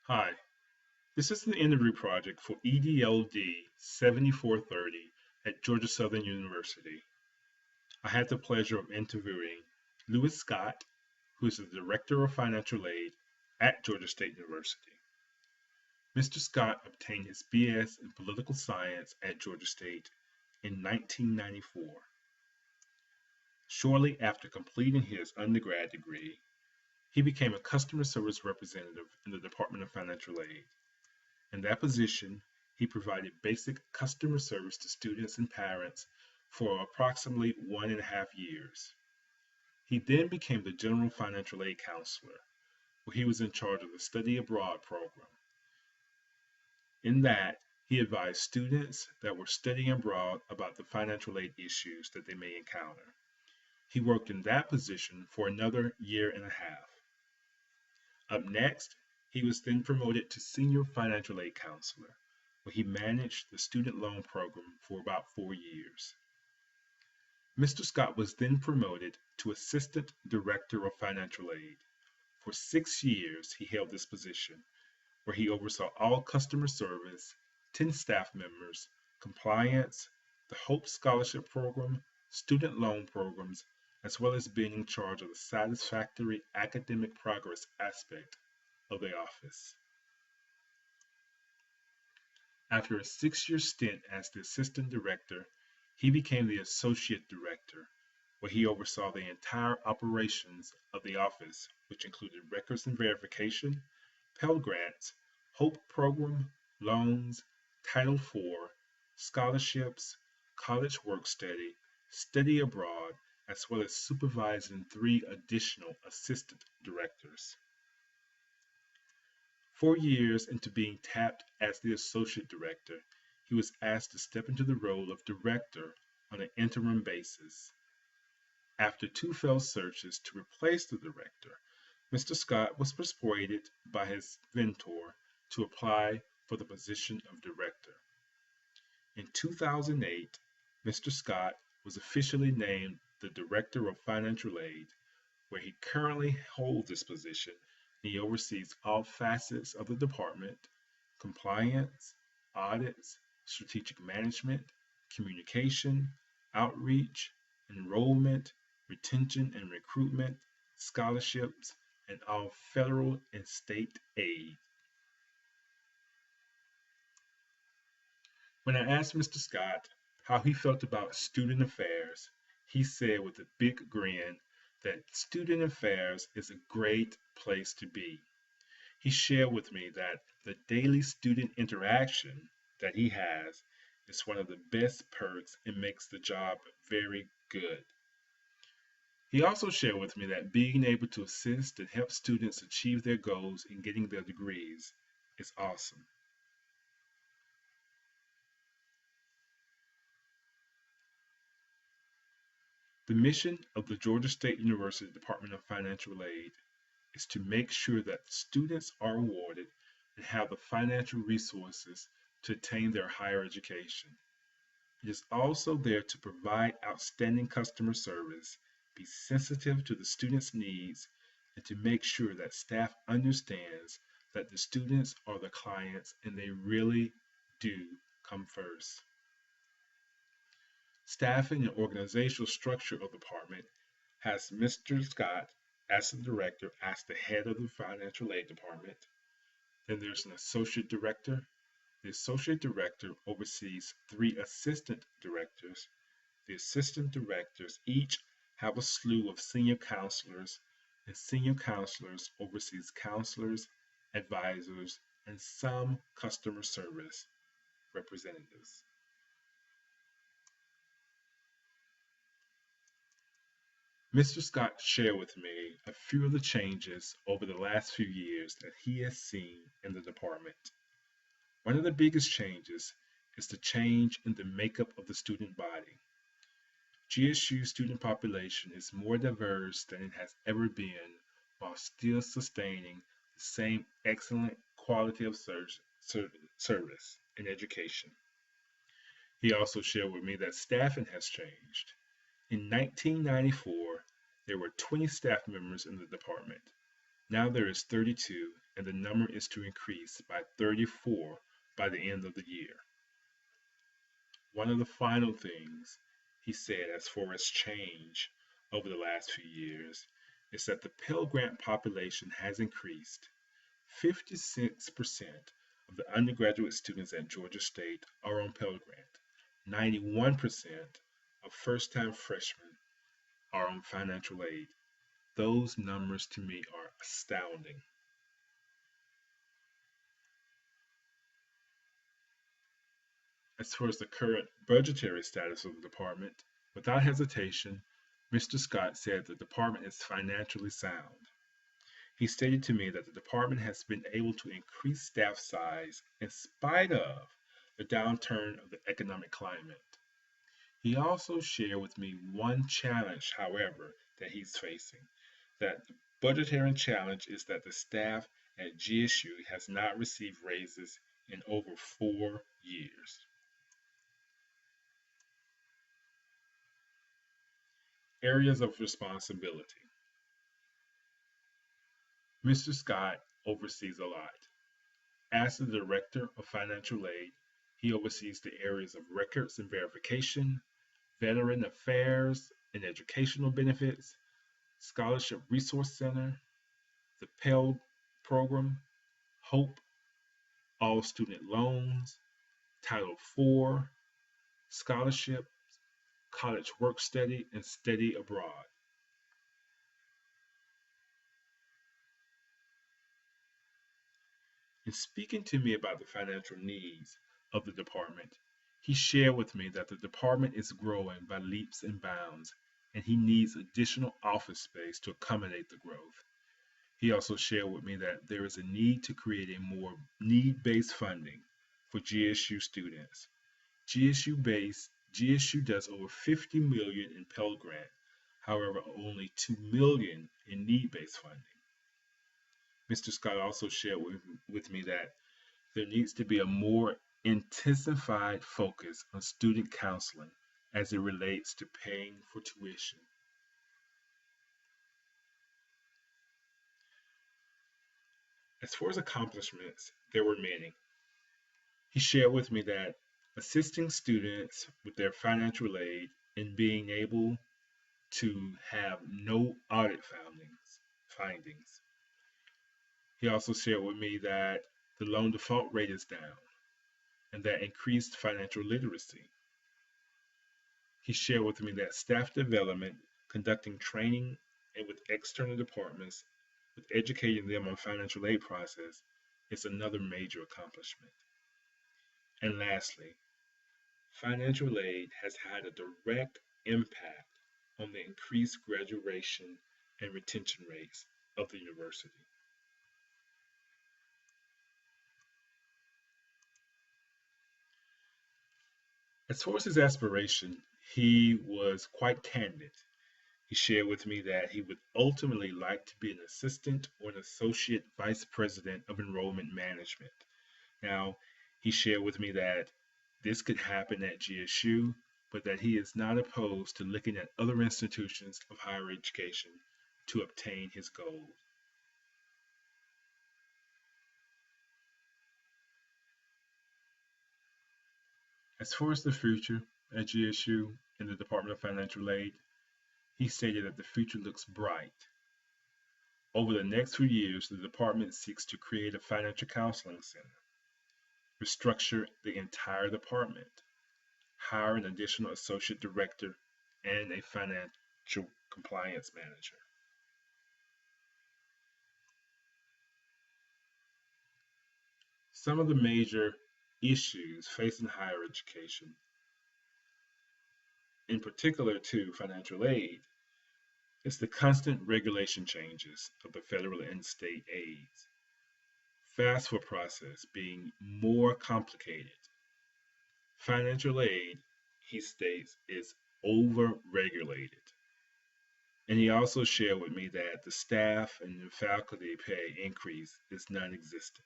Hi, this is the interview project for EDLD 7430 at Georgia Southern University. I had the pleasure of interviewing Lewis Scott, who is the Director of Financial Aid at Georgia State University. Mr. Scott obtained his BS in Political Science at Georgia State in 1994. Shortly after completing his undergrad degree, he became a customer service representative in the Department of Financial Aid. In that position, he provided basic customer service to students and parents for approximately 1.5 years. He then became the General Financial Aid Counselor, where he was in charge of the Study Abroad program. In that, he advised students that were studying abroad about the financial aid issues that they may encounter. He worked in that position for another year and a half. Up next, he was then promoted to Senior Financial Aid Counselor, where he managed the student loan program for about 4 years. Mr. Scott was then promoted to Assistant Director of Financial Aid. For 6 years, he held this position, where he oversaw all customer service, 10 staff members, compliance, the Hope Scholarship Program, student loan programs, as well as being in charge of the satisfactory academic progress aspect of the office. After a 6 year stint as the assistant director, he became the associate director, where he oversaw the entire operations of the office, which included records and verification, Pell Grants, Hope Program, loans, Title IV, scholarships, college work study, study abroad, as well as supervising 3 additional assistant directors. 4 years into being tapped as the associate director, he was asked to step into the role of director on an interim basis. After 2 failed searches to replace the director, Mr. Scott was persuaded by his mentor to apply for the position of director. In 2008, Mr. Scott was officially named the Director of Financial Aid, where he currently holds this position. He oversees all facets of the department: compliance, audits, strategic management, communication, outreach, enrollment, retention and recruitment, scholarships, and all federal and state aid. When I asked Mr. Scott how he felt about student affairs, he said with a big grin that student affairs is a great place to be. He shared with me that the daily student interaction that he has is one of the best perks and makes the job very good. He also shared with me that being able to assist and help students achieve their goals in getting their degrees is awesome. The mission of the Georgia State University Department of Financial Aid is to make sure that students are awarded and have the financial resources to attain their higher education. It is also there to provide outstanding customer service, be sensitive to the students' needs, and to make sure that staff understands that the students are the clients and they really do come first. Staffing and organizational structure of the department has Mr. Scott as the director, as the head of the financial aid department. Then there's an associate director. The associate director oversees 3 assistant directors. The assistant directors each have a slew of senior counselors, and senior counselors oversees counselors, advisors, and some customer service representatives. Mr. Scott shared with me a few of the changes over the last few years that he has seen in the department. One of the biggest changes is the change in the makeup of the student body. GSU student population is more diverse than it has ever been while still sustaining the same excellent quality of service and education. He also shared with me that staffing has changed. In 1994, there were 20 staff members in the department. Now there is 32, and and the number is to increase by 34 by the end of the year. One of the final things he said as far as change over the last few years is that the Pell Grant population has increased. 56% of the undergraduate students at Georgia State are on Pell Grant. 91% of first time freshmen are on financial aid. Those numbers to me are astounding. As far as the current budgetary status of the department, without hesitation, Mr. Scott said the department is financially sound. He stated to me that the department has been able to increase staff size in spite of the downturn of the economic climate. He also shared with me one challenge, however, that he's facing. That the budgetary challenge is that the staff at GSU has not received raises in over 4 years. Areas of responsibility. Mr. Scott oversees a lot. As the Director of Financial Aid, he oversees the areas of records and verification, veteran affairs and educational benefits, Scholarship Resource Center, the Pell Program, HOPE, all student loans, Title IV, scholarship, college work study, and study abroad. In speaking to me about the financial needs of the department, he shared with me that the department is growing by leaps and bounds, and he needs additional office space to accommodate the growth. He also shared with me that there is a need to create a more need based funding for GSU students. GSU does over 50 million in Pell Grant, however, only 2 million in need based funding. Mr. Scott also shared with me that there needs to be a more intensified focus on student counseling as it relates to paying for tuition. As far as accomplishments, there were many. He shared with me that assisting students with their financial aid and being able to have no audit findings. He also shared with me that the loan default rate is down and that increased financial literacy. He shared with me that staff development, conducting training and with external departments, with educating them on financial aid process is another major accomplishment. And lastly, financial aid has had a direct impact on the increased graduation and retention rates of the university. As far as his aspiration, he was quite candid. He shared with me that he would ultimately like to be an assistant or an associate vice president of enrollment management. Now, he shared with me that this could happen at GSU, but that he is not opposed to looking at other institutions of higher education to obtain his goals. As far as the future at GSU in the Department of Financial Aid, he stated that the future looks bright. Over the next few years, the department seeks to create a financial counseling center, restructure the entire department, hire an additional associate director, and a financial compliance manager. Some of the major issues facing higher education, in particular to financial aid, is the constant regulation changes of the federal and state aids. FAFSA process being more complicated. Financial aid, he states, is over-regulated. And he also shared with me that the staff and the faculty pay increase is non-existent.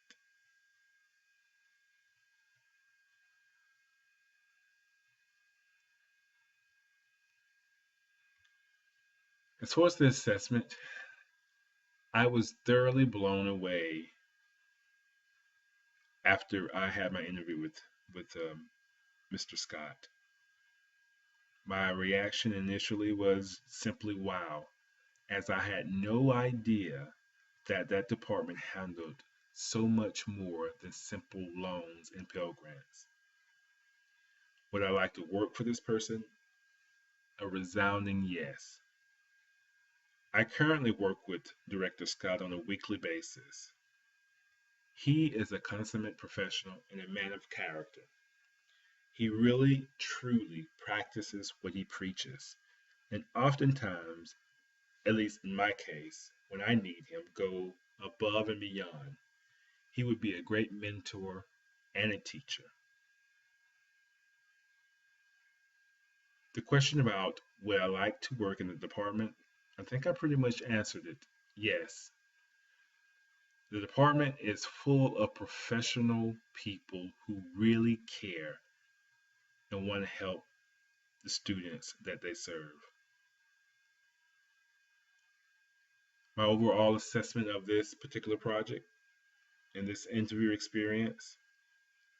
As far as the assessment, I was thoroughly blown away after I had my interview with Mr. Scott. My reaction initially was simply wow, as I had no idea that that department handled so much more than simple loans and Pell Grants. Would I like to work for this person? A resounding yes. I currently work with Director Scott on a weekly basis. He is a consummate professional and a man of character. He really, truly practices what he preaches, and oftentimes, at least in my case, when I need him, go above and beyond. He would be a great mentor and a teacher. The question about would I like to work in the department, I think I pretty much answered it. Yes. The department is full of professional people who really care and want to help the students that they serve. My overall assessment of this particular project and this interview experience,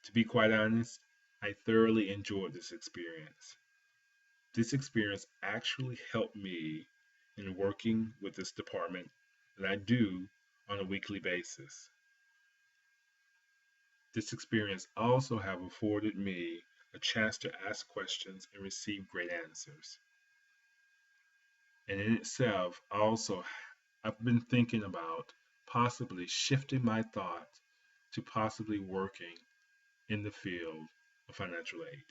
to be quite honest, I thoroughly enjoyed this experience. This experience actually helped me in working with this department that I do on a weekly basis. This experience also have afforded me a chance to ask questions and receive great answers. And in itself, also, I've been thinking about possibly shifting my thoughts to possibly working in the field of financial aid.